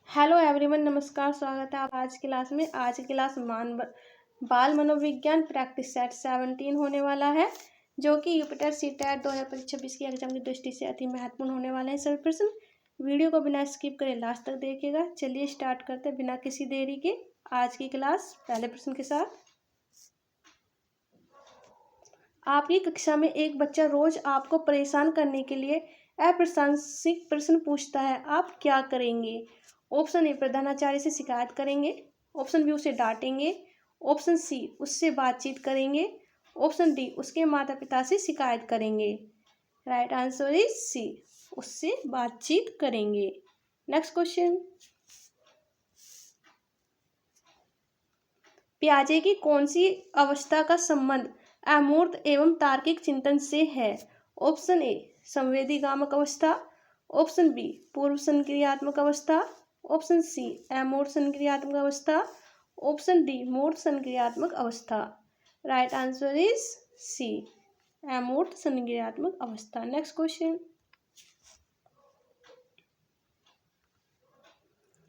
Hello everyone, नमस्कार। स्वागत है आप आज की क्लास में। आज की क्लास बाल मनोविज्ञान प्रैक्टिस सेट 17 होने वाला है, जो कि यूपिटर सीटेट 2026 की एग्जाम की दृष्टि से अति महत्वपूर्ण होने वाले हैं। सभी प्रश्न वीडियो को बिना स्किप करे लास्ट तक देखिएगा। चलिए स्टार्ट करते हैं बिना किसी देरी के आज की क्लास पहले प्रश्न के साथ। आपकी कक्षा में एक बच्चा रोज आपको परेशान करने के लिए अप्रासंगिक प्रश्न पूछता है, आप क्या करेंगे? ऑप्शन ए, प्रधानाचार्य से शिकायत करेंगे। ऑप्शन बी, उसे डांटेंगे। ऑप्शन सी, उससे बातचीत करेंगे। ऑप्शन डी, उसके माता पिता से शिकायत करेंगे। राइट आंसर इज सी, उससे बातचीत करेंगे। नेक्स्ट क्वेश्चन, पियाजे की कौन सी अवस्था का संबंध अमूर्त एवं तार्किक चिंतन से है? ऑप्शन ए, संवेदीगामक अवस्था। ऑप्शन बी, पूर्व संक्रियात्मक अवस्था। ऑप्शन सी, अमूर्त संक्रियात्मक अवस्था। ऑप्शन डी, मूर्त संक्रियात्मक अवस्था। राइट आंसर इज सी, अमूर्त संक्रियात्मक अवस्था। नेक्स्ट क्वेश्चन,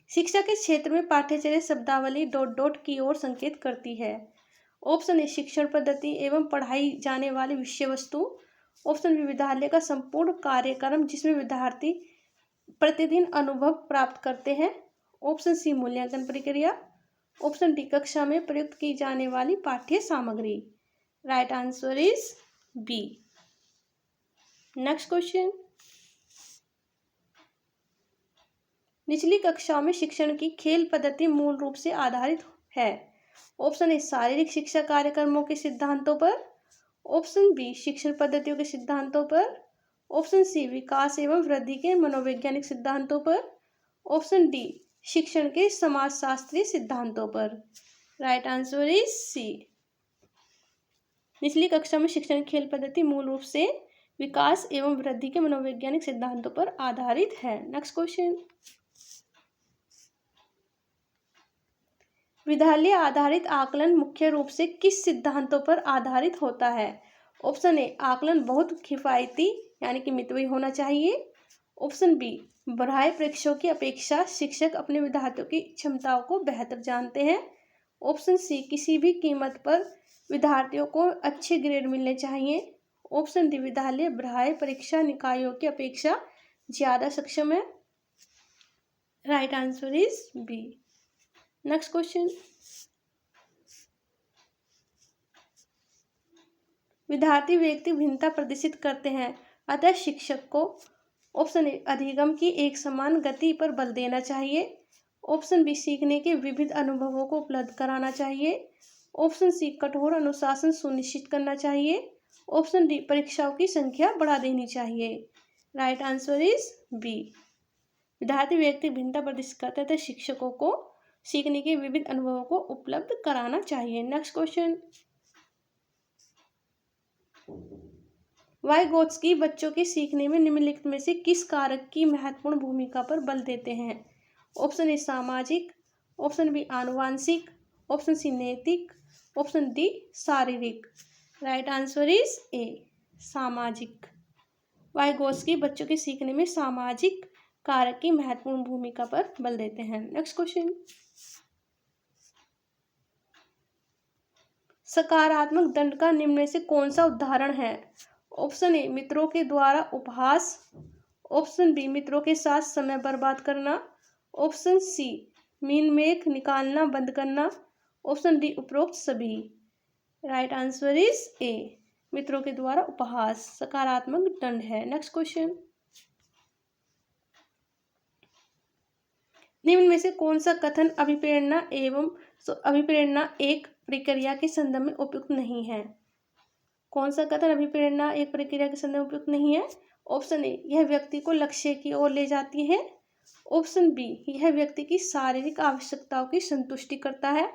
शिक्षा के क्षेत्र में पाठ्यचर्या शब्दावली ... की ओर संकेत करती है। ऑप्शन ए, शिक्षण पद्धति एवं पढ़ाई जाने वाली विषय वस्तु। ऑप्शन बी, विद्यालय का संपूर्ण कार्यक्रम जिसमें विद्यार्थी प्रतिदिन अनुभव प्राप्त करते हैं। ऑप्शन सी, मूल्यांकन प्रक्रिया। ऑप्शन डी, कक्षा में प्रयुक्त की जाने वाली पाठ्य सामग्री। Right answer is B. Next question, निचली कक्षाओं में शिक्षण की खेल पद्धति मूल रूप से आधारित है। ऑप्शन ए, शारीरिक शिक्षा कार्यक्रमों के सिद्धांतों पर। ऑप्शन बी, शिक्षण पद्धतियों के सिद्धांतों पर। ऑप्शन सी, विकास एवं वृद्धि के मनोवैज्ञानिक सिद्धांतों पर। ऑप्शन डी, शिक्षण के समाजशास्त्रीय सिद्धांतों पर। राइट आंसर इज सी, निचली कक्षा में शिक्षण खेल पद्धति मूल रूप से विकास एवं वृद्धि के मनोवैज्ञानिक सिद्धांतों पर आधारित है। नेक्स्ट क्वेश्चन, विद्यालय आधारित आकलन मुख्य रूप से किस सिद्धांतों पर आधारित होता है? ऑप्शन ए, आकलन बहुत किफायती यानी कि मितव्ययी होना चाहिए। ऑप्शन बी, बढ़ाए परीक्षाओं की अपेक्षा शिक्षक अपने विद्यार्थियों की क्षमताओं को बेहतर जानते हैं। ऑप्शन सी, किसी भी कीमत पर विद्यार्थियों को अच्छे ग्रेड मिलने चाहिए। ऑप्शन डी, विद्यालय बढ़ाए परीक्षा निकायों की अपेक्षा ज्यादा सक्षम है। Right answer is B. Next question, विद्यार्थी व्यक्ति भिन्नता प्रदर्शित करते हैं, अतः शिक्षक को ऑप्शन ए, अधिगम की एक समान गति पर बल देना चाहिए। ऑप्शन बी, सीखने के विविध अनुभवों को उपलब्ध कराना चाहिए। ऑप्शन सी, कठोर अनुशासन सुनिश्चित करना चाहिए। ऑप्शन डी, परीक्षाओं की संख्या बढ़ा देनी चाहिए। राइट आंसर इज बी, विद्यार्थी व्यक्ति भिन्नता प्रदर्शित करते हैं तो शिक्षकों को सीखने के विविध अनुभवों को उपलब्ध कराना चाहिए। नेक्स्ट क्वेश्चन, वाइगोत्स्की बच्चों के सीखने में निम्नलिखित में से किस कारक की महत्वपूर्ण भूमिका पर बल देते हैं? ऑप्शन ए, सामाजिक। ऑप्शन बी, आनुवांशिक। ऑप्शन सी, नैतिक। ऑप्शन डी, शारीरिक। राइट आंसर इज ए, सामाजिक। वाइगोत्स्की बच्चों के सीखने में सामाजिक कारक की महत्वपूर्ण भूमिका पर बल देते हैं। नेक्स्ट क्वेश्चन, सकारात्मक दंड का निम्न में से कौन सा उदाहरण है? ऑप्शन ए, मित्रों के द्वारा उपहास। ऑप्शन बी, मित्रों के साथ समय बर्बाद करना। ऑप्शन सी, मीन मेख निकालना बंद करना। ऑप्शन डी, उपरोक्त सभी। राइट आंसर इज ए, मित्रों के द्वारा उपहास सकारात्मक दंड है। नेक्स्ट क्वेश्चन, निम्न में से कौन सा कथन अभिप्रेरणा एक प्रक्रिया के संदर्भ में उपयुक्त नहीं है? कौन सा कथन अभिप्रेरणा एक प्रक्रिया के संदर्भ में उपयुक्त नहीं है? ऑप्शन ए, यह व्यक्ति को लक्ष्य की ओर ले जाती है। ऑप्शन बी, यह व्यक्ति की शारीरिक आवश्यकताओं की संतुष्टि करता है।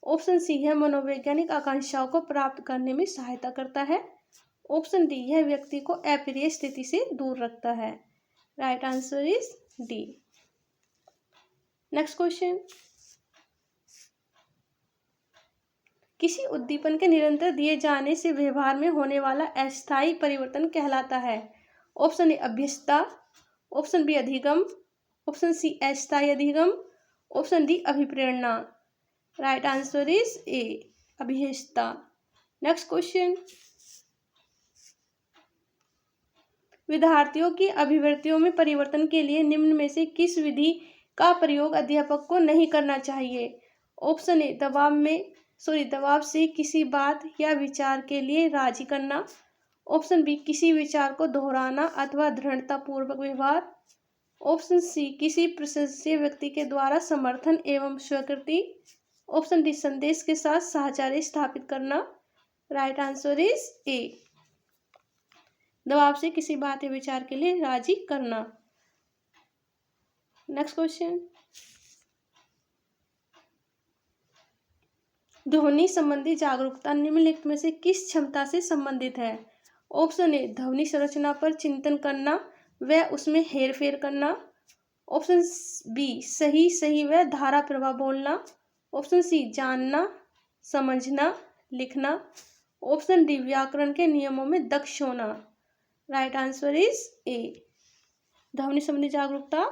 ऑप्शन सी, यह मनोवैज्ञानिक आकांक्षाओं को प्राप्त करने में सहायता करता है। ऑप्शन डी, यह व्यक्ति को अप्रिय स्थिति से दूर रखता है। Right answer is D. Next question, किसी उद्दीपन के निरंतर दिए जाने से व्यवहार में होने वाला अस्थायी परिवर्तन कहलाता है? ऑप्शन ए, अभ्यस्तता। ऑप्शन बी, अधिगम। ऑप्शन सी, अस्थायी अधिगम। ऑप्शन डी अभिप्रेरणा। राइट आंसर इज ए अभिहेष्टा। नेक्स्ट क्वेश्चन, विद्यार्थियों की अभिव्यक्तियों में परिवर्तन के लिए निम्न में से किस विधि का प्रयोग अध्यापक को नहीं करना चाहिए? ऑप्शन ए दबाव से किसी बात या विचार के लिए राजी करना। ऑप्शन बी किसी विचार को दोहराना अथवा दृढ़तापूर्वक व्यवहार। ऑप्शन सी किसी प्रशंसनीय व्यक्ति के द्वारा समर्थन एवं स्वीकृति। ऑप्शन डी संदेश के साथ साहचर्य स्थापित करना। राइट आंसर इज ए दबाव से किसी बात या विचार के लिए राजी करना। नेक्स्ट क्वेश्चन, ध्वनि संबंधी जागरूकता निम्नलिखित में से किस क्षमता से संबंधित है? ऑप्शन ए ध्वनि संरचना पर चिंतन करना व उसमें हेरफेर करना। ऑप्शन बी सही व धारा प्रवाह बोलना। ऑप्शन सी जानना समझना लिखना। ऑप्शन डी व्याकरण के नियमों में दक्ष होना। राइट आंसर इज ए ध्वनि संबंधी जागरूकता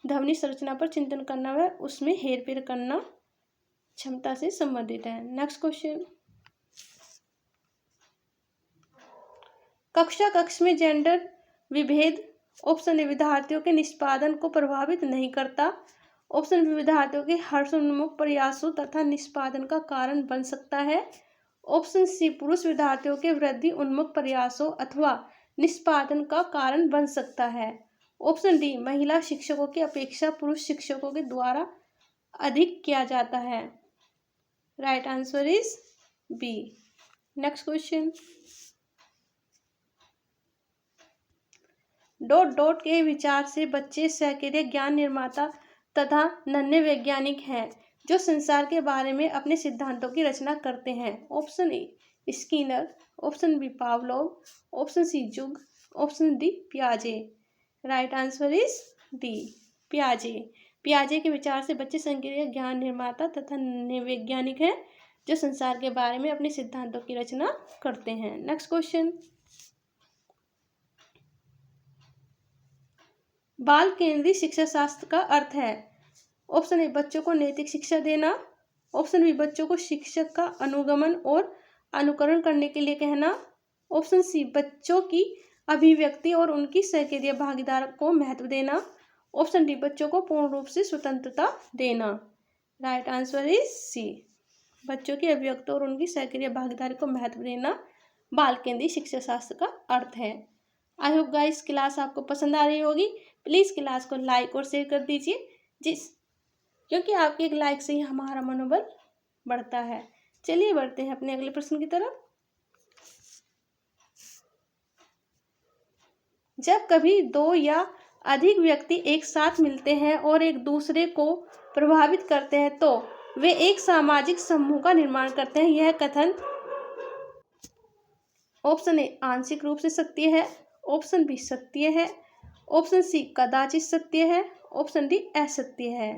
ध्वनि संरचना पर चिंतन करना व उसमें हेरफेर करना क्षमता से संबंधित है। नेक्स्ट क्वेश्चन, कक्ष में जेंडर विभेद ऑप्शन ए विद्यार्थियों के निष्पादन को प्रभावित नहीं करता। ऑप्शन बी विद्यार्थियों के हर्षोन्मुख प्रयासों तथा निष्पादन का कारण बन सकता है। ऑप्शन सी पुरुष विद्यार्थियों के वृद्धि उन्मुख प्रयासों अथवा निष्पादन का कारण बन सकता है। ऑप्शन डी महिला शिक्षकों की अपेक्षा पुरुष शिक्षकों के द्वारा अधिक किया जाता है। Right answer is B. Next question, डॉट के विचार से बच्चे सक्रिय ज्ञान निर्माता तथा नन्हे वैज्ञानिक हैं जो संसार के बारे में अपने सिद्धांतों की रचना करते हैं। Option A Skinner. Option B Pavlov. Option C Jung. Option D पियाजे। राइट आंसर इज डी पियाजे। पियाजे के विचार से बच्चे सक्रिय ज्ञान निर्माता तथा नन्हे वैज्ञानिक हैं जो संसार के बारे में अपने सिद्धांतों की रचना करते हैं। नेक्स्ट क्वेश्चन, बाल केंद्रीय शिक्षा शास्त्र का अर्थ है। ऑप्शन ए बच्चों को नैतिक शिक्षा देना। ऑप्शन बी बच्चों को शिक्षक का अनुगमन और अनुकरण करने के लिए कहना। ऑप्शन सी बच्चों की अभिव्यक्ति और उनकी सक्रिय भागीदारी को महत्व देना। ऑप्शन डी बच्चों को पूर्ण रूप से स्वतंत्रता देना। राइट आंसर इज सी बच्चों की अभिव्यक्ति और उनकी सक्रिय भागीदारी को महत्व देना बाल केंद्रीय शिक्षा शास्त्र का अर्थ है। आई होप गाइस क्लास आपको पसंद आ रही होगी। प्लीज़ क्लास को लाइक और शेयर कर दीजिए क्योंकि आपके एक लाइक से ही हमारा मनोबल बढ़ता है। चलिए बढ़ते हैं अपने अगले प्रश्न की तरफ। जब कभी दो या अधिक व्यक्ति एक साथ मिलते हैं और एक दूसरे को प्रभावित करते हैं तो वे एक सामाजिक समूह का निर्माण करते हैं। यह कथन ऑप्शन ए आंशिक रूप से सत्य है। ऑप्शन बी सत्य है। ऑप्शन सी कदाचित सत्य है। ऑप्शन डी असत्य है।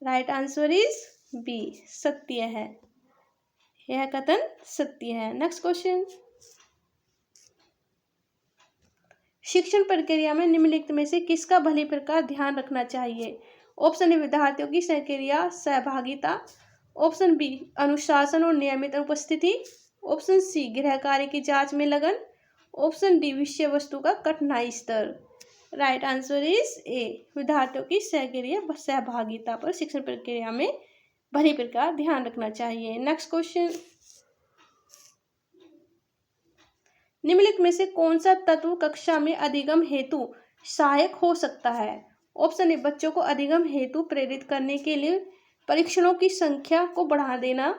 राइट आंसर इज बी सत्य है। यह कथन सत्य है। नेक्स्ट क्वेश्चन, शिक्षण प्रक्रिया में निम्नलिखित में से किसका भली प्रकार ध्यान रखना चाहिए? ऑप्शन ए विद्यार्थियों की सक्रिय सहभागिता। ऑप्शन बी अनुशासन और नियमित उपस्थिति। ऑप्शन सी गृह कार्य की जांच में लगन। ऑप्शन डी विषय वस्तु का कठिनाई स्तर। राइट आंसर इज ए विद्यार्थियों की सक्रिय सहभागिता पर शिक्षण प्रक्रिया में भली प्रकार ध्यान रखना चाहिए। नेक्स्ट क्वेश्चन, निम्नलिखित में से कौन सा तत्व कक्षा में अधिगम हेतु सहायक हो सकता है? ऑप्शन ए बच्चों को अधिगम हेतु प्रेरित करने के लिए परीक्षणों की संख्या को बढ़ा देना।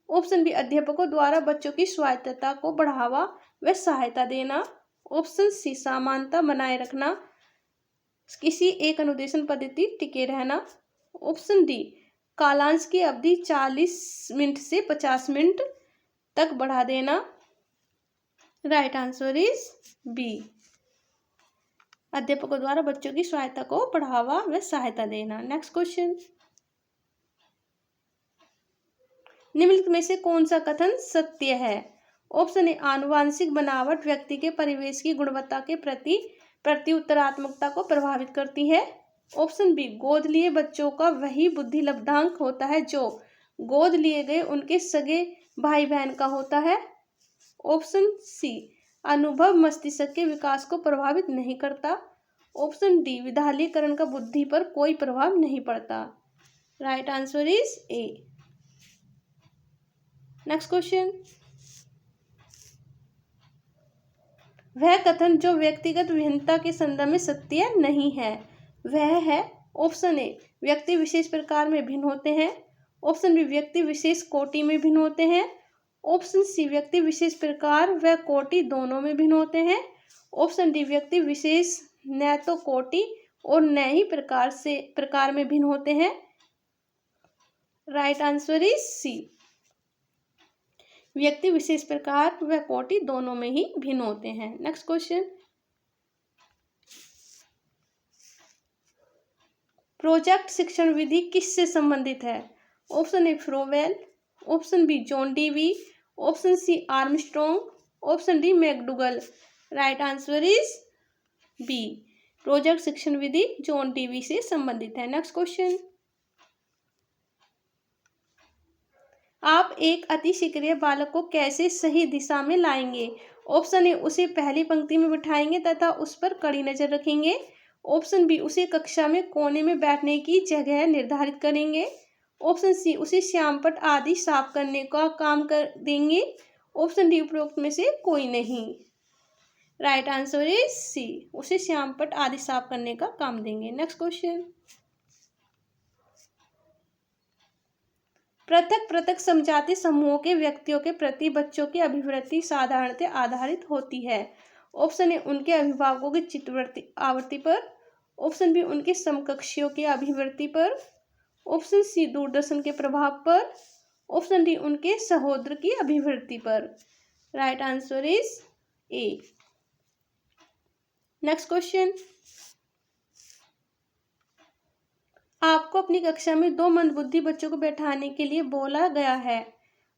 ऑप्शन बी अध्यापकों द्वारा बच्चों की स्वायत्तता को बढ़ावा व सहायता देना। ऑप्शन सी समानता बनाए रखना, किसी एक अनुदेशन पद्धति टिके रहना। ऑप्शन डी कालांश की अवधि 40 मिनट से 50 मिनट तक बढ़ा देना। राइट आंसर इज बी अध्यापकों द्वारा बच्चों की स्वायत्तता को बढ़ावा व सहायता देना। नेक्स्ट क्वेश्चन, निम्नलिखित में से कौन सा कथन सत्य है? ऑप्शन ए आनुवांशिक बनावट व्यक्ति के परिवेश की गुणवत्ता के प्रति उत्तरात्मकता को प्रभावित करती है। ऑप्शन बी, गोद लिए बच्चों का वही बुद्धि लब्धांक होता है जो गोद लिए गए उनके सगे भाई बहन का होता है। ऑप्शन सी, अनुभव मस्तिष्क के विकास को प्रभावित नहीं करता। ऑप्शन डी, विद्यालयीकरण का बुद्धि पर कोई प्रभाव नहीं पड़ता। Right answer is A. Next question, वह कथन जो व्यक्तिगत भिन्नता के संदर्भ में सत्य नहीं है वह है। ऑप्शन ए, व्यक्ति विशेष प्रकार में भिन्न होते हैं। ऑप्शन बी, व्यक्ति विशेष कोटि में भिन्न होते हैं। ऑप्शन सी, व्यक्ति विशेष प्रकार व कोटि दोनों में भिन्न होते हैं। ऑप्शन डी, व्यक्ति विशेष न तो कोटि और न ही प्रकार में भिन्न होते हैं। राइट आंसर इज सी, व्यक्ति विशेष प्रकार व कोटि दोनों में ही भिन्न होते हैं। नेक्स्ट क्वेश्चन, प्रोजेक्ट शिक्षण विधि किससे संबंधित है? Option A, Froebel. Option B, John Dewey. Option C, Armstrong. Option D, McDougall. Right answer is B, project शिक्षण विधि जॉन डीवी से संबंधित है। नेक्स्ट क्वेश्चन, आप एक अति सक्रिय बालक को कैसे सही दिशा में लाएंगे? ऑप्शन ए, उसे पहली पंक्ति में बिठाएंगे तथा उस पर कड़ी नजर रखेंगे। ऑप्शन बी, उसे कक्षा में कोने में बैठने की जगह निर्धारित करेंगे। ऑप्शन सी, उसे श्यामपट्ट आदि साफ करने का काम कर देंगे। ऑप्शन डी, उपरोक्त में से कोई नहीं। राइट आंसर इज सी, उसे श्यामपट्ट आदि साफ करने का काम देंगे। नेक्स्ट क्वेश्चन, पृथक पृथक समझाते समूहों के व्यक्तियों के प्रति बच्चों की अभिवृत्ति साधारणतः आधारित होती है। ऑप्शन ए, उनके अभिभावकों की चित्तवृत्ति आवृत्ति पर। ऑप्शन बी, उनके समकक्षियों की अभिवृत्ति पर। ऑप्शन सी, दूरदर्शन के प्रभाव पर। ऑप्शन डी, उनके सहोदर की अभिवृत्ति पर। Right answer is A. Next question, आपको अपनी कक्षा में 2 मंदबुद्धि बच्चों को बैठाने के लिए बोला गया है।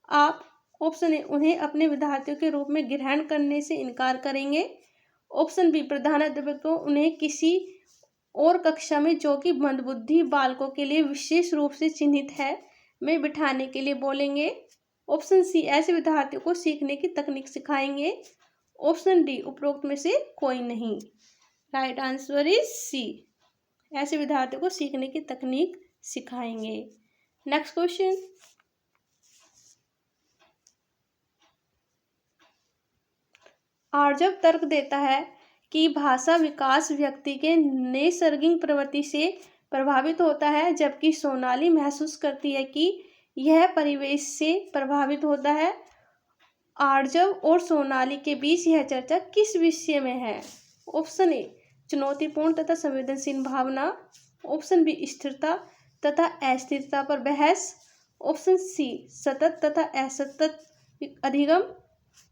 आप ऑप्शन ए, उन्हें अपने विद्यार्थियों के रूप में ग्रहण करने से इनकार करेंगे। ऑप्शन बी, प्रधानाध्यापक को उन्हें किसी और कक्षा में जो कि मंदबुद्धि बालकों के लिए विशेष रूप से चिन्हित है में बिठाने के लिए बोलेंगे। ऑप्शन सी, ऐसे विद्यार्थियों को सीखने की तकनीक सिखाएंगे। ऑप्शन डी, उपरोक्त में से कोई नहीं। राइट आंसर इज सी, ऐसे विद्यार्थियों को सीखने की तकनीक सिखाएंगे। नेक्स्ट क्वेश्चन, आर्जव तर्क देता है कि भाषा विकास व्यक्ति के नैसर्गिक प्रवृत्ति से प्रभावित होता है, जबकि सोनाली महसूस करती है कि यह परिवेश से प्रभावित होता है। आर्जव और सोनाली के बीच यह चर्चा किस विषय में है? ऑप्शन ए, चुनौतीपूर्ण तथा संवेदनशील भावना। ऑप्शन बी, स्थिरता तथा अस्थिरता पर बहस। ऑप्शन सी, सतत तथा असतत अधिगम।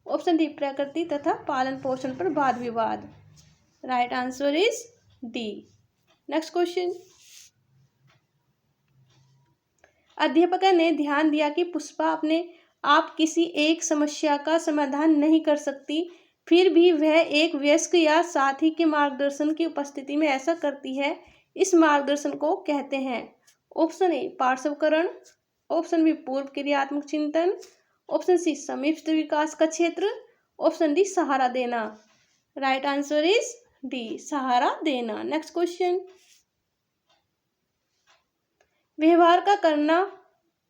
ऑप्शन डी, प्रकृति तथा पालन पोषण पर वाद विवाद। Right answer is D. Next question, अध्यापक ने ध्यान दिया कि पुष्पा अपने आप किसी एक समस्या का समाधान नहीं कर सकती, फिर भी वह एक वयस्क या साथी के मार्गदर्शन की उपस्थिति में ऐसा करती है। इस मार्गदर्शन को कहते हैं। ऑप्शन ए, पार्श्वकरण। ऑप्शन बी, पूर्व क्रियात्मक चिंतन। ऑप्शन सी, समीपस्थ विकास का क्षेत्र। ऑप्शन डी, सहारा देना। राइट आंसर इज डी, सहारा देना। नेक्स्ट क्वेश्चन, व्यवहार का करना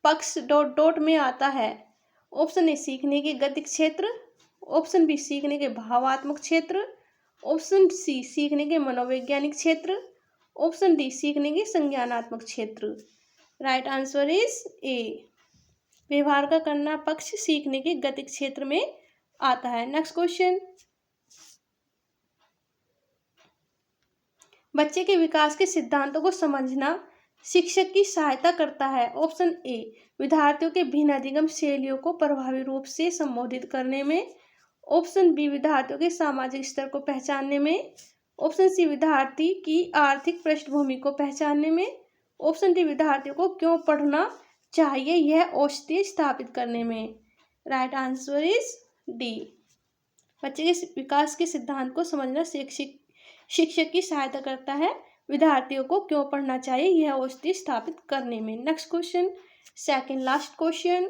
पक्ष ... में आता है। ऑप्शन ए, सीखने के गति क्षेत्र। ऑप्शन बी, सीखने के भावात्मक क्षेत्र। ऑप्शन सी, सीखने के मनोवैज्ञानिक क्षेत्र। ऑप्शन डी, सीखने के संज्ञानात्मक क्षेत्र। राइट आंसर इज ए, व्यवहार का करना पक्ष सीखने के गति क्षेत्र में आता है। नेक्स्ट क्वेश्चन, बच्चे के विकास के सिद्धांतों को समझना शिक्षक की सहायता करता है। ऑप्शन ए, विद्यार्थियों के भिन्न अधिगम शैलियों को प्रभावी रूप से संबोधित करने में। ऑप्शन बी, विद्यार्थियों के सामाजिक स्तर को पहचानने में। ऑप्शन सी, विद्यार्थी की आर्थिक पृष्ठभूमि को पहचानने में। ऑप्शन डी, विद्यार्थियों को क्यों पढ़ना चाहिए यह औचित्य स्थापित करने में। राइट आंसर इज डी, बच्चे के विकास के सिद्धांत को समझना शिक्षक की सहायता करता है विद्यार्थियों को क्यों पढ़ना चाहिए यह औचित्य स्थापित करने में। Next question, second last question,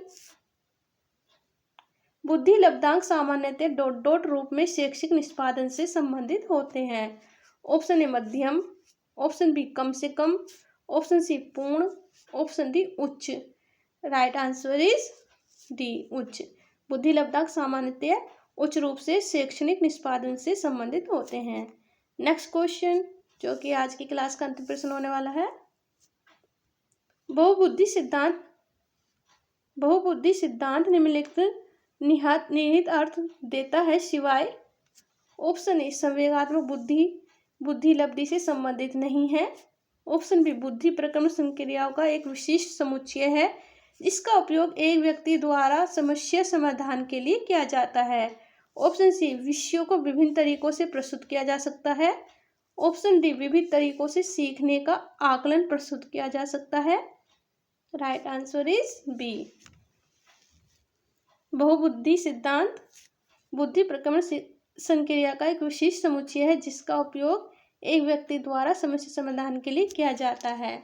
बुद्धि लब्धांक सामान्यतः डॉट डॉट रूप में शैक्षिक निष्पादन से संबंधित होते हैं। ऑप्शन ए मध्यम, ऑप्शन बी कम से कम, ऑप्शन सी पूर्ण, ऑप्शन डी उच्च। राइट आंसर इज डी, उच्च। बुद्धि लब्धांक सामान्यतः उच्च रूप से शैक्षणिक निष्पादन से संबंधित होते हैं। नेक्स्ट क्वेश्चन, जो कि आज की क्लास का अंतिम प्रश्न होने वाला है, बहुबुद्धि सिद्धांत निम्नलिखित निहित अर्थ देता है सिवाय। ऑप्शन ए संवेगात्मक बुद्धि बुद्धि लब्धि से संबंधित नहीं है। ऑप्शन बी बुद्धि प्रक्रम संक्रियाओं का एक विशिष्ट समुच्चय है जिसका उपयोग एक व्यक्ति द्वारा समस्या समाधान के लिए किया जाता है। ऑप्शन सी विषयों को विभिन्न तरीकों से प्रस्तुत किया जा सकता है। ऑप्शन डी विविध तरीकों से सीखने का आकलन प्रस्तुत किया जा सकता है। राइट आंसर इज बी, बहुबुद्धि सिद्धांत बुद्धि प्रक्रमण संक्रिया का एक विशिष्ट समुच्चय है जिसका उपयोग एक व्यक्ति द्वारा समस्या समाधान के लिए किया जाता है।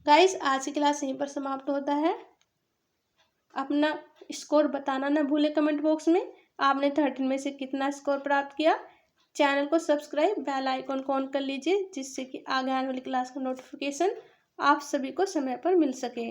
गाइस, आज की क्लास यहीं पर समाप्त होता है। अपना स्कोर बताना ना भूले कमेंट बॉक्स में, आपने 13 में से कितना स्कोर प्राप्त किया। चैनल को सब्सक्राइब, बेल आइकन को ऑन कर लीजिए जिससे कि आगे आने वाली क्लास का नोटिफिकेशन आप सभी को समय पर मिल सके।